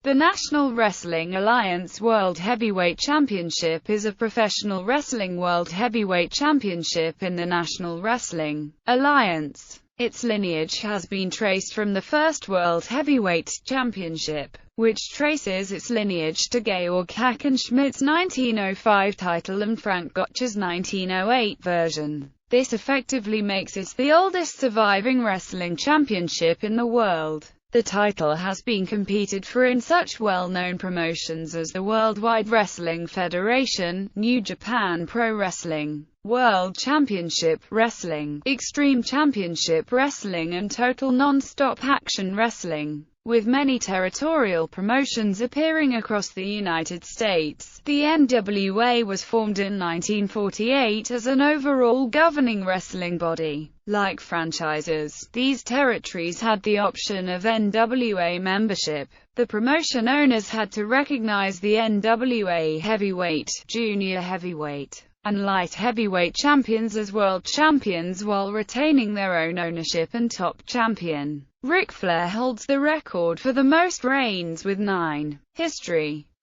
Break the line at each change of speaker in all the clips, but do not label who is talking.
The National Wrestling Alliance World Heavyweight Championship is a professional wrestling world heavyweight championship in the National Wrestling Alliance. Its lineage has been traced from the first World Heavyweight Championship, which traces its lineage to Georg Hackenschmidt's 1905 title and Frank Gotch's 1908 version. This effectively makes it the oldest surviving wrestling championship in the world. The title has been competed for in such well-known promotions as the Worldwide Wrestling Federation, New Japan Pro Wrestling, World Championship Wrestling, Extreme Championship Wrestling and Total Non-Stop Action Wrestling, with many territorial promotions appearing across the United States. The NWA was formed in 1948 as an overall governing wrestling body. Like franchises, these territories had the option of NWA membership. The promotion owners had to recognize the NWA heavyweight, junior heavyweight, and light heavyweight champions as world champions while retaining their own ownership and top champion. Ric Flair holds the record for the most reigns with 9.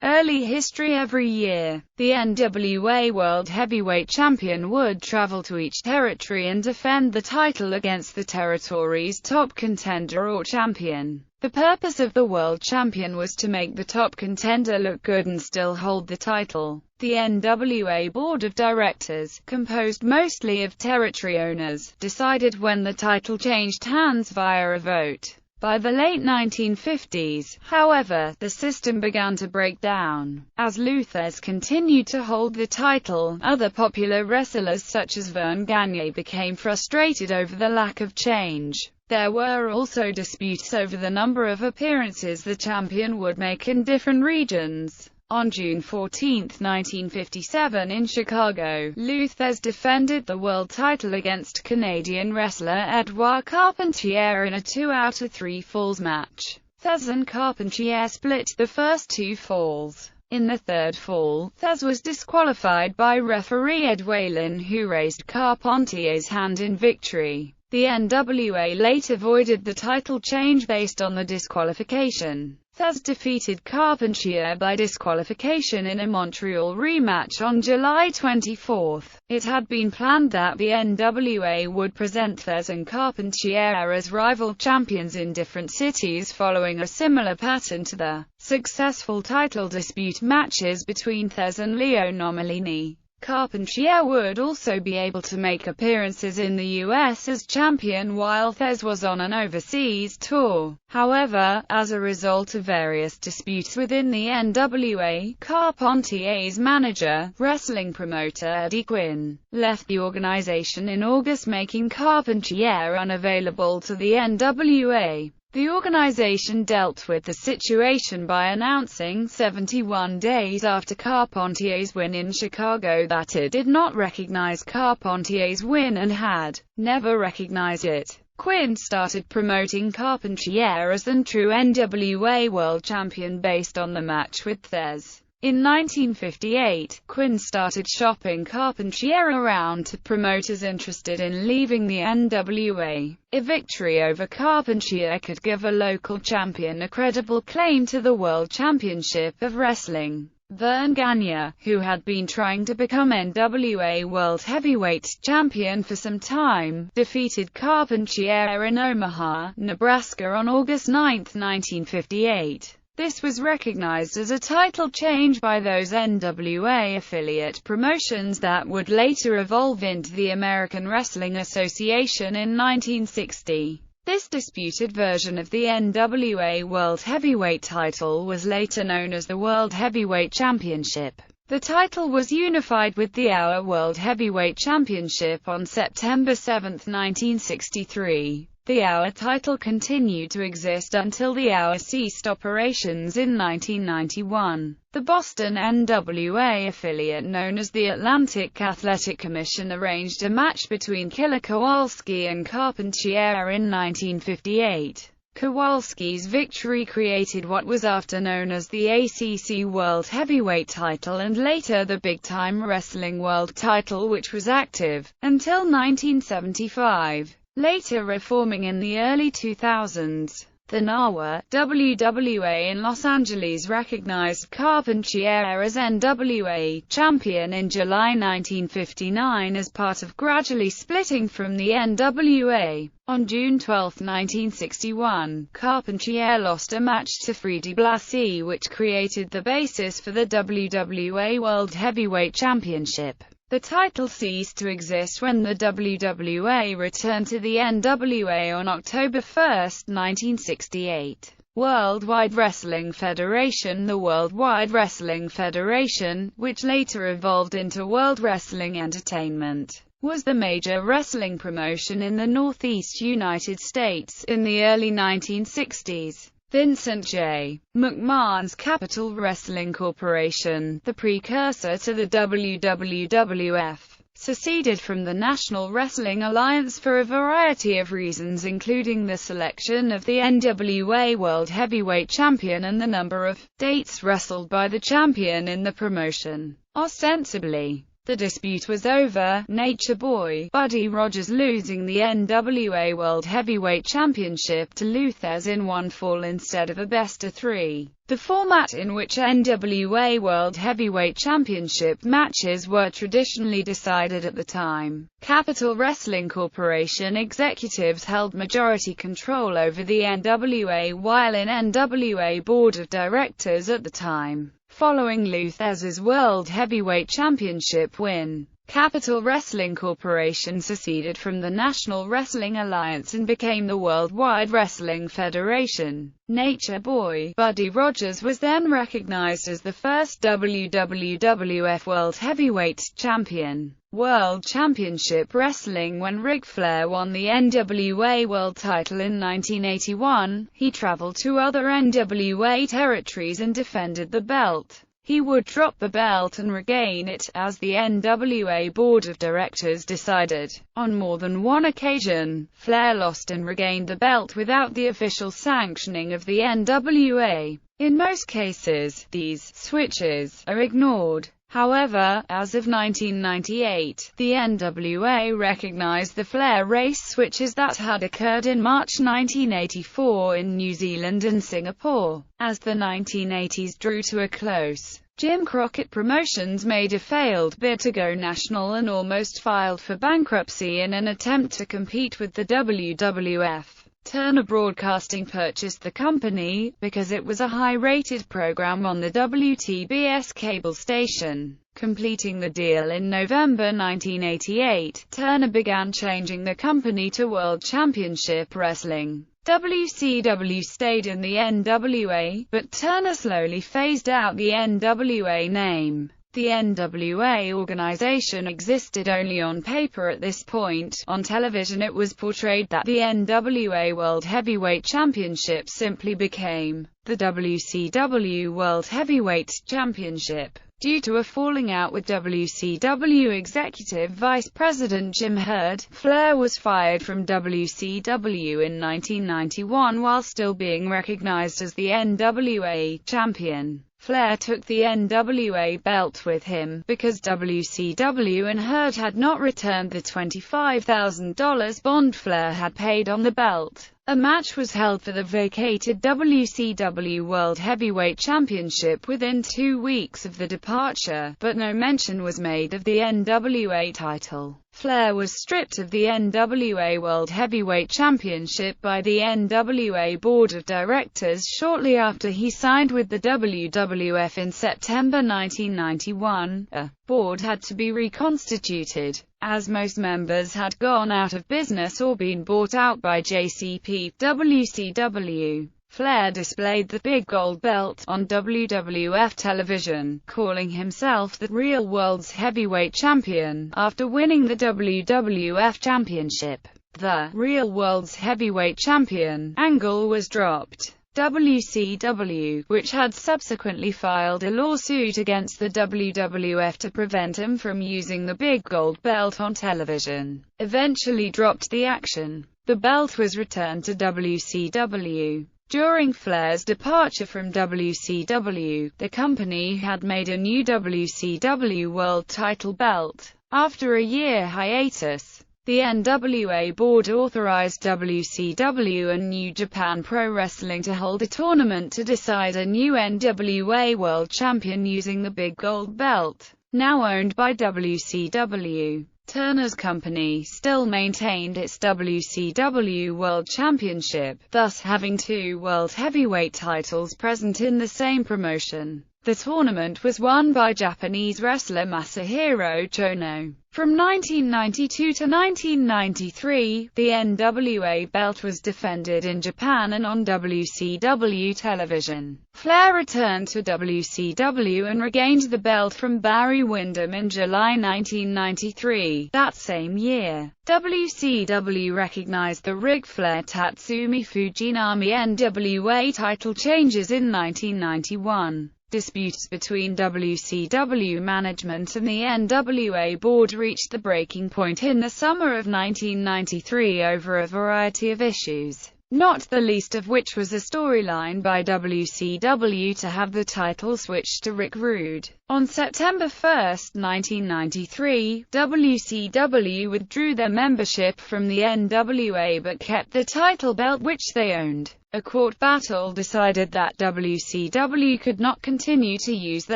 Early history. Every year, the NWA World Heavyweight Champion would travel to each territory and defend the title against the territory's top contender or champion. The purpose of the world champion was to make the top contender look good and still hold the title. The NWA Board of Directors, composed mostly of territory owners, decided when the title changed hands via a vote. By the late 1950s, however, the system began to break down. As Lou Thesz continued to hold the title, other popular wrestlers such as Verne Gagne became frustrated over the lack of change. There were also disputes over the number of appearances the champion would make in different regions. On June 14, 1957 in Chicago, Lou Thesz defended the world title against Canadian wrestler Edouard Carpentier in a 2-out-of-3 falls match. Thesz and Carpentier split the first 2 falls. In the third fall, Thesz was disqualified by referee Ed Whalen, who raised Carpentier's hand in victory. The NWA later voided the title change based on the disqualification. Thesz defeated Carpentier by disqualification in a Montreal rematch on July 24. It had been planned that the NWA would present Thesz and Carpentier as rival champions in different cities following a similar pattern to the successful title dispute matches between Thesz and Leo Nomellini. Carpentier would also be able to make appearances in the US as champion while Thesz was on an overseas tour. However, as a result of various disputes within the NWA, Carpentier's manager, wrestling promoter Eddie Quinn, left the organization in August, making Carpentier unavailable to the NWA. The organization dealt with the situation by announcing 71 days after Carpentier's win in Chicago that it did not recognize Carpentier's win and had never recognized it. Quinn started promoting Carpentier as the true NWA World Champion based on the match with Thesz. In 1958, Quinn started shopping Carpentier around to promoters interested in leaving the NWA. A victory over Carpentier could give a local champion a credible claim to the World Championship of Wrestling. Verne Gagne, who had been trying to become NWA World Heavyweight Champion for some time, defeated Carpentier in Omaha, Nebraska on August 9, 1958. This was recognized as a title change by those NWA affiliate promotions that would later evolve into the American Wrestling Association in 1960. This disputed version of the NWA World Heavyweight title was later known as the World Heavyweight Championship. The title was unified with the Our World Heavyweight Championship on September 7, 1963. The Our title continued to exist until the Our ceased operations in 1991. The Boston NWA affiliate known as the Atlantic Athletic Commission arranged a match between Killer Kowalski and Carpentier in 1958. Kowalski's victory created what was after known as the ACC World Heavyweight title and later the Big Time Wrestling World title, which was active until 1975. Later reforming in the early 2000s. The NWA, WWA in Los Angeles recognized Carpentier as NWA champion in July 1959 as part of gradually splitting from the NWA. On June 12, 1961, Carpentier lost a match to Freddie Blassie, which created the basis for the WWA World Heavyweight Championship. The title ceased to exist when the WWA returned to the NWA on October 1, 1968. Worldwide Wrestling Federation. The Worldwide Wrestling Federation, which later evolved into World Wrestling Entertainment, was the major wrestling promotion in the Northeast United States in the early 1960s. Vincent J. McMahon's Capital Wrestling Corporation, the precursor to the WWF, seceded from the National Wrestling Alliance for a variety of reasons, including the selection of the NWA World Heavyweight Champion and the number of dates wrestled by the champion in the promotion. Ostensibly, the dispute was over Nature Boy Buddy Rogers losing the NWA World Heavyweight Championship to Luthez in one fall instead of a best-of-3. The format in which NWA World Heavyweight Championship matches were traditionally decided at the time. Capital Wrestling Corporation executives held majority control over the NWA while in NWA Board of Directors at the time. Following Luthez's World Heavyweight Championship win, Capital Wrestling Corporation seceded from the National Wrestling Alliance and became the Worldwide Wrestling Federation. Nature Boy Buddy Rogers was then recognized as the first WWF World Heavyweight Champion. World Championship Wrestling. When Ric Flair won the NWA World title in 1981, he traveled to other NWA territories and defended the belt. He would drop the belt and regain it, as the NWA Board of Directors decided. On more than one occasion, Flair lost and regained the belt without the official sanctioning of the NWA. In most cases, these switches are ignored. However, as of 1998, the NWA recognized the Flair race switches that had occurred in March 1984 in New Zealand and Singapore. As the 1980s drew to a close, Jim Crockett Promotions made a failed bid to go national and almost filed for bankruptcy in an attempt to compete with the WWF. Turner Broadcasting purchased the company, because it was a high-rated program on the WTBS cable station. Completing the deal in November 1988, Turner began changing the company to World Championship Wrestling. WCW stayed in the NWA, but Turner slowly phased out the NWA name. The NWA organization existed only on paper at this point. On television it was portrayed that the NWA World Heavyweight Championship simply became the WCW World Heavyweight Championship. Due to a falling out with WCW Executive Vice President Jim Herd, Flair was fired from WCW in 1991 while still being recognized as the NWA champion. Flair took the NWA belt with him, because WCW and Herd had not returned the $25,000 bond Flair had paid on the belt. A match was held for the vacated WCW World Heavyweight Championship within 2 weeks of the departure, but no mention was made of the NWA title. Flair was stripped of the NWA World Heavyweight Championship by the NWA Board of Directors shortly after he signed with the WWF in September 1991. A board had to be reconstituted, as most members had gone out of business or been bought out by JCP. WCW. Flair displayed the big gold belt on WWF television, calling himself the real world's heavyweight champion, after winning the WWF championship. The real world's heavyweight champion angle was dropped. WCW, which had subsequently filed a lawsuit against the WWF to prevent him from using the big gold belt on television, eventually dropped the action. The belt was returned to WCW. During Flair's departure from WCW, the company had made a new WCW World title belt. After a year hiatus, The NWA board authorized WCW and New Japan Pro Wrestling to hold a tournament to decide a new NWA World Champion using the Big Gold Belt, now owned by WCW. Turner's company still maintained its WCW World Championship, thus having two World Heavyweight titles present in the same promotion. The tournament was won by Japanese wrestler Masahiro Chono. From 1992 to 1993, the NWA belt was defended in Japan and on WCW television. Flair returned to WCW and regained the belt from Barry Windham in July 1993. That same year, WCW recognized the Ric Flair-Tatsumi Fujinami NWA title changes in 1991. Disputes between WCW management and the NWA board reached the breaking point in the summer of 1993 over a variety of issues, not the least of which was a storyline by WCW to have the title switched to Rick Rude. On September 1, 1993, WCW withdrew their membership from the NWA but kept the title belt which they owned. A court battle decided that WCW could not continue to use the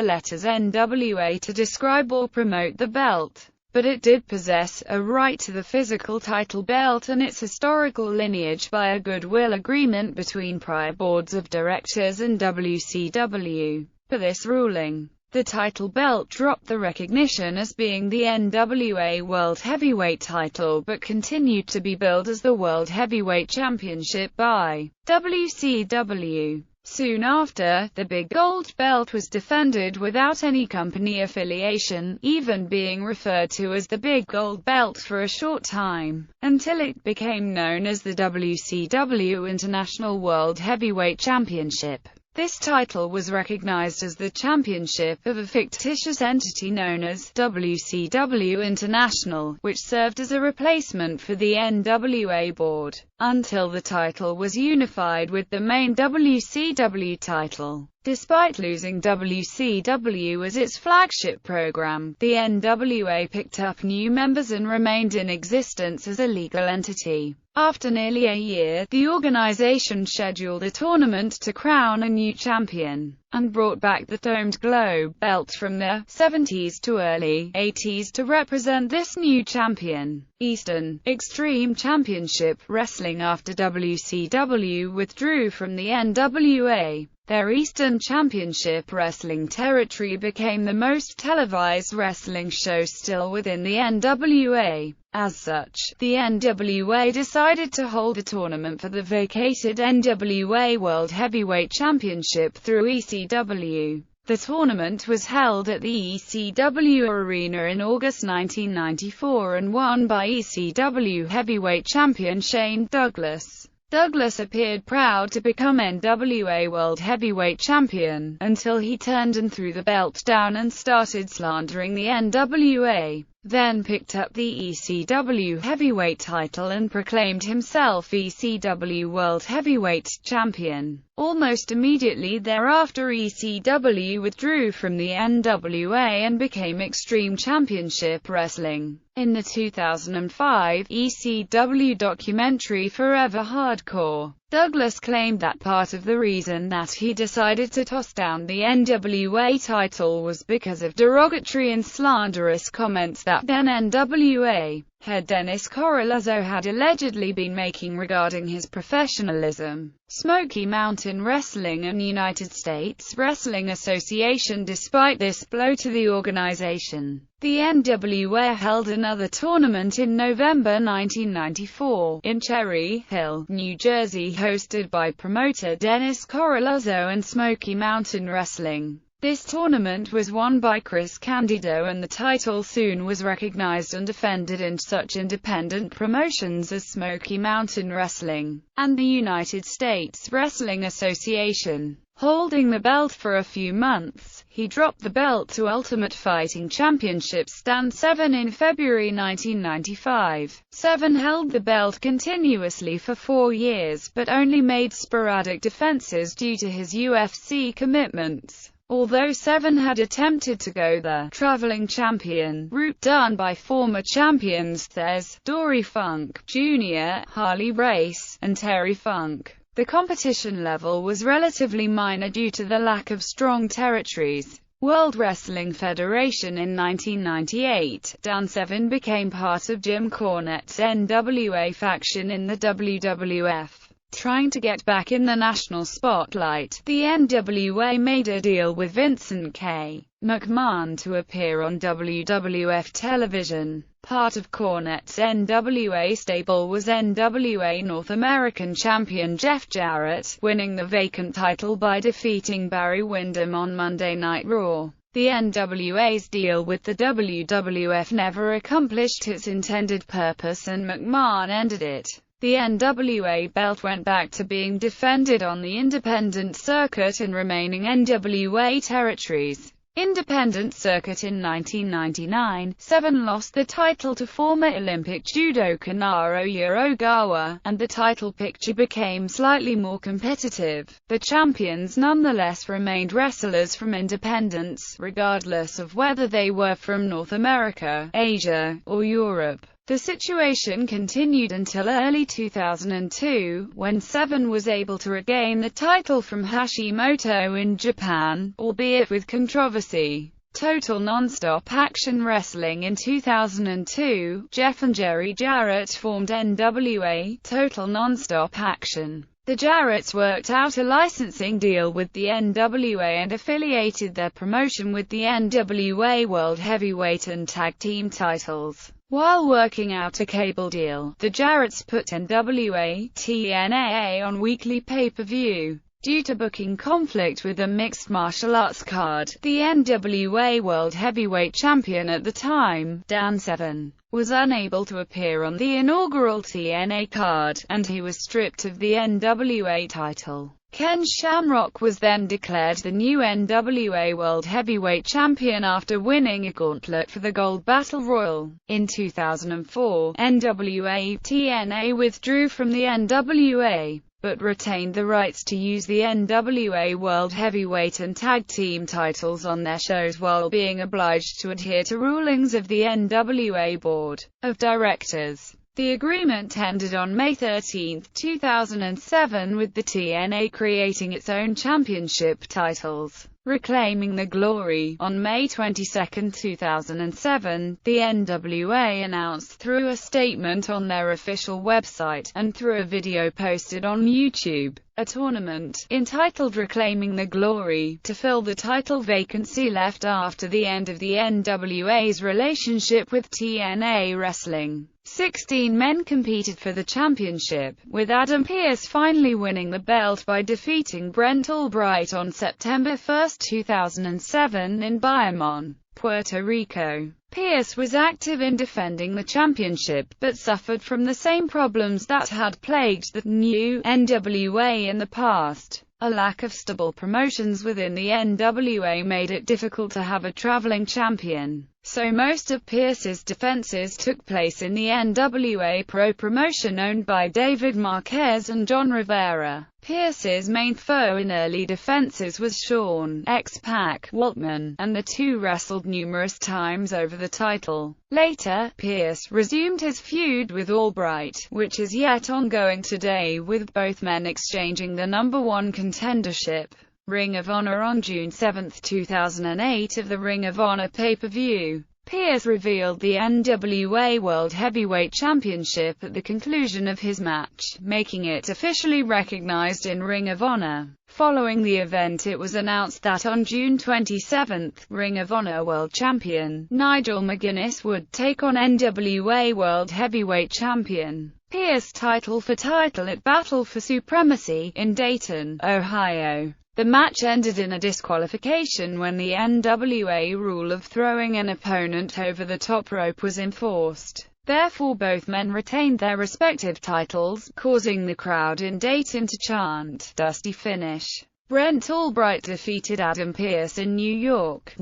letters NWA to describe or promote the belt, but it did possess a right to the physical title belt and its historical lineage by a goodwill agreement between prior boards of directors and WCW. For this ruling, the title belt dropped the recognition as being the NWA World Heavyweight title but continued to be billed as the World Heavyweight Championship by WCW. Soon after, the Big Gold Belt was defended without any company affiliation, even being referred to as the Big Gold Belt for a short time, until it became known as the WCW International World Heavyweight Championship. This title was recognized as the championship of a fictitious entity known as WCW International, which served as a replacement for the NWA board, until the title was unified with the main WCW title. Despite losing WCW as its flagship program, the NWA picked up new members and remained in existence as a legal entity. After nearly a year, the organization scheduled a tournament to crown a new champion, and brought back the domed globe belt from the 70s to early 80s to represent this new champion. Eastern Extreme Championship Wrestling. After WCW withdrew from the NWA, their Eastern Championship Wrestling territory became the most televised wrestling show still within the NWA. As such, the NWA decided to hold a tournament for the vacated NWA World Heavyweight Championship through ECW. The tournament was held at the ECW Arena in August 1994 and won by ECW heavyweight champion Shane Douglas. Douglas appeared proud to become NWA World Heavyweight Champion, until he turned and threw the belt down and started slandering the NWA. Then picked up the ECW Heavyweight title and proclaimed himself ECW World Heavyweight Champion. Almost immediately thereafter, ECW withdrew from the NWA and became Extreme Championship Wrestling. In the 2005 ECW documentary Forever Hardcore, Douglas claimed that part of the reason that he decided to toss down the NWA title was because of derogatory and slanderous comments that then NWA head Dennis Coralluzzo had allegedly been making regarding his professionalism. Smoky Mountain Wrestling and United States Wrestling Association. Despite this blow to the organization, the NWA held another tournament in November 1994, in Cherry Hill, New Jersey, hosted by promoter Dennis Coralluzzo and Smoky Mountain Wrestling. This tournament was won by Chris Candido, and the title soon was recognized and defended in such independent promotions as Smoky Mountain Wrestling and the United States Wrestling Association. Holding the belt for a few months, he dropped the belt to Ultimate Fighting Championship Stand 7 in February 1995. Seven held the belt continuously for 4 years, but only made sporadic defenses due to his UFC commitments. although Seven had attempted to go the traveling champion route done by former champions Thez, Dory Funk Jr., Harley Race, and Terry Funk. The competition level was relatively minor due to the lack of strong territories. World Wrestling Federation in 1998, Dan Severn became part of Jim Cornette's NWA faction in the WWF. Trying to get back in the national spotlight, the NWA made a deal with Vincent K. McMahon to appear on WWF television. Part of Cornette's NWA stable was NWA North American champion Jeff Jarrett, winning the vacant title by defeating Barry Windham on Monday Night Raw. The NWA's deal with the WWF never accomplished its intended purpose and McMahon ended it. The NWA belt went back to being defended on the independent circuit in remaining NWA territories. Independent circuit in 1999, Seven lost the title to former Olympic judoka Naoya Ogawa, and the title picture became slightly more competitive. The champions nonetheless remained wrestlers from independents, regardless of whether they were from North America, Asia, or Europe. The situation continued until early 2002, when Seven was able to regain the title from Hashimoto in Japan, albeit with controversy. Total Nonstop Action Wrestling in 2002, Jeff and Jerry Jarrett formed NWA, Total Nonstop Action. The Jarretts worked out a licensing deal with the NWA and affiliated their promotion with the NWA World Heavyweight and Tag Team titles. While working out a cable deal, the Jarretts put NWA TNA on weekly pay-per-view. Due to booking conflict with a mixed martial arts card, the NWA World Heavyweight Champion at the time, Dan Severn, was unable to appear on the inaugural TNA card, and he was stripped of the NWA title. Ken Shamrock was then declared the new NWA World Heavyweight Champion after winning a gauntlet for the Gold Battle Royal. In 2004, NWA TNA withdrew from the NWA, but retained the rights to use the NWA World Heavyweight and Tag Team titles on their shows while being obliged to adhere to rulings of the NWA Board of Directors. The agreement ended on May 13, 2007, with the TNA creating its own championship titles. Reclaiming the Glory. On May 22, 2007, the NWA announced through a statement on their official website, and through a video posted on YouTube, a tournament, entitled Reclaiming the Glory, to fill the title vacancy left after the end of the NWA's relationship with TNA Wrestling. 16 men competed for the championship, with Adam Pearce finally winning the belt by defeating Brent Albright on September 1, 2007 in Bayamon, Puerto Rico. Pearce was active in defending the championship, but suffered from the same problems that had plagued the new NWA in the past. A lack of stable promotions within the NWA made it difficult to have a traveling champion, so most of Pearce's defenses took place in the NWA Pro promotion owned by David Marquez and John Rivera. Pearce's main foe in early defenses was Sean X-Pac Waltman, and the two wrestled numerous times over the title. Later, Pearce resumed his feud with Albright, which is yet ongoing today, with both men exchanging the number one contendership. Ring of Honor. On June 7, 2008 of the Ring of Honor pay-per-view, Pearce revealed the NWA World Heavyweight Championship at the conclusion of his match, making it officially recognized in Ring of Honor. Following the event, it was announced that on June 27, Ring of Honor World Champion Nigel McGuinness would take on NWA World Heavyweight Champion Pearce title for title at Battle for Supremacy in Dayton, Ohio. The match ended in a disqualification when the NWA rule of throwing an opponent over the top rope was enforced. Therefore both men retained their respective titles, causing the crowd in Dayton to chant, "Dusty finish." Brent Albright defeated Adam Pearce in New York,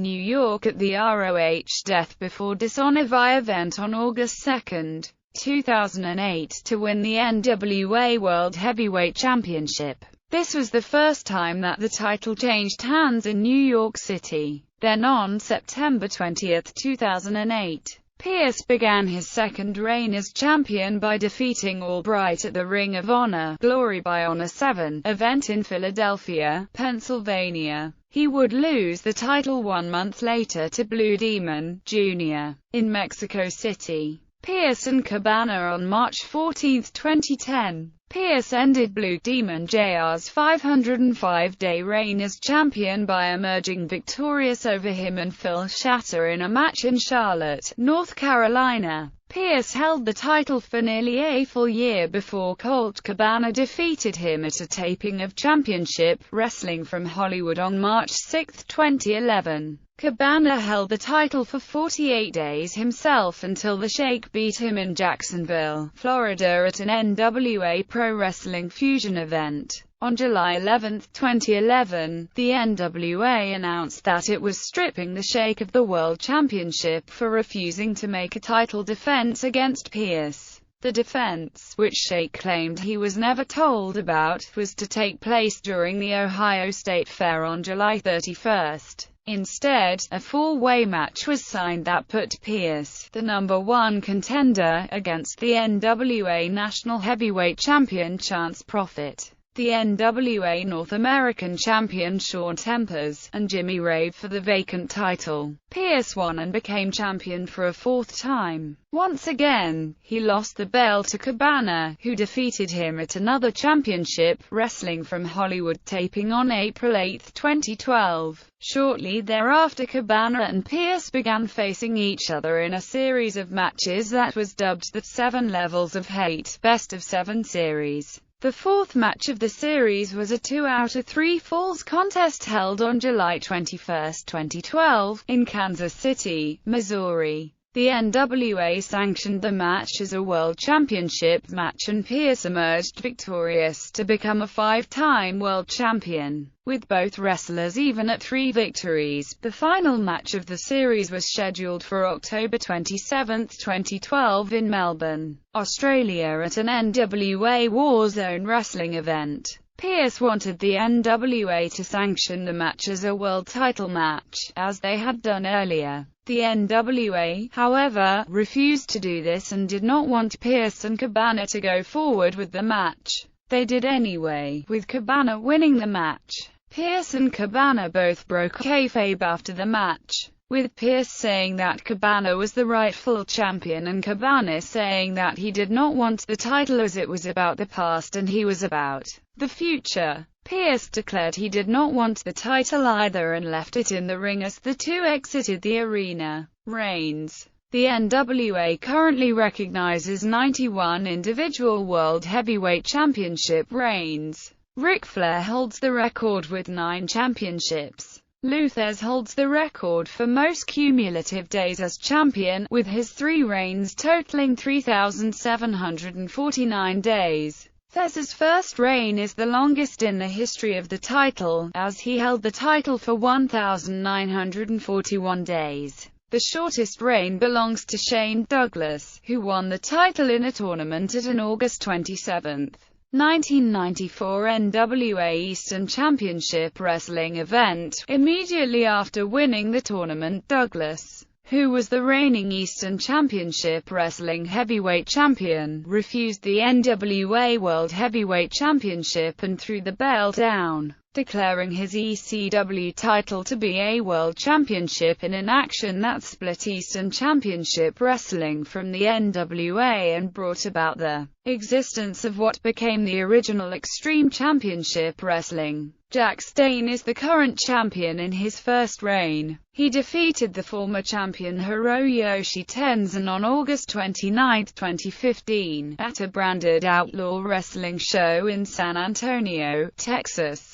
at the ROH Death Before Dishonor event on August 2, 2008, to win the NWA World Heavyweight Championship. This was the first time that the title changed hands in New York City. Then on September 20, 2008, Pearce began his second reign as champion by defeating Albright at the Ring of Honor Glory by Honor 7 event in Philadelphia, Pennsylvania. He would lose the title 1 month later to Blue Demon, Jr. in Mexico City. Pearce and Cabana on March 14, 2010. Pearce ended Blue Demon Jr.'s 505-day reign as champion by emerging victorious over him and Phil Shatter in a match in Charlotte, North Carolina. Pearce held the title for nearly a full year before Colt Cabana defeated him at a taping of Championship Wrestling from Hollywood on March 6, 2011. Cabana held the title for 48 days himself until the Sheik beat him in Jacksonville, Florida at an NWA Pro Wrestling Fusion event. On July 11, 2011, the NWA announced that it was stripping the Sheik of the World Championship for refusing to make a title defense against Pearce. The defense, which Sheik claimed he was never told about, was to take place during the Ohio State Fair on July 31. Instead, a four-way match was signed that put Pearce, the #1 contender, against the NWA National Heavyweight Champion Chance Profit, the NWA North American Champion Shawn Tempers, and Jimmy Rave for the vacant title. Pearce won and became champion for a fourth time. Once again, he lost the belt to Cabana, who defeated him at another Championship Wrestling from Hollywood taping on April 8, 2012. Shortly thereafter, Cabana and Pearce began facing each other in a series of matches that was dubbed the 7 Levels of Hate Best of 7 series. The fourth match of the series was a 2 out of 3 falls contest held on July 21, 2012, in Kansas City, Missouri. The NWA sanctioned the match as a World Championship match and Pearce emerged victorious to become a 5-time World Champion. With both wrestlers even at 3 victories, the final match of the series was scheduled for October 27, 2012 in Melbourne, Australia at an NWA Warzone wrestling event. Pearce wanted the NWA to sanction the match as a world title match, as they had done earlier. The NWA, however, refused to do this and did not want Pearce and Cabana to go forward with the match. They did anyway, with Cabana winning the match. Pearce and Cabana both broke kayfabe after the match, with Pearce saying that Cabana was the rightful champion and Cabana saying that he did not want the title as it was about the past and he was about the future. Pearce declared he did not want the title either and left it in the ring as the two exited the arena. Reigns. The NWA currently recognizes 91 individual World Heavyweight Championship reigns. Ric Flair holds the record with 9 championships. Luthez holds the record for most cumulative days as champion, with his 3 reigns totaling 3,749 days. Thesz's first reign is the longest in the history of the title, as he held the title for 1,941 days. The shortest reign belongs to Shane Douglas, who won the title in a tournament at an August 27, 1994 NWA Eastern Championship Wrestling event. Immediately after winning the tournament, Douglas, who was the reigning Eastern Championship Wrestling Heavyweight Champion, refused the NWA World Heavyweight Championship and threw the belt down, declaring his ECW title to be a World Championship in an action that split Eastern Championship Wrestling from the NWA and brought about the existence of what became the original Extreme Championship Wrestling. Jack Stane is the current champion in his first reign. He defeated the former champion Hiroyoshi Tenzan on August 29, 2015, at a branded outlaw wrestling show in San Antonio, Texas.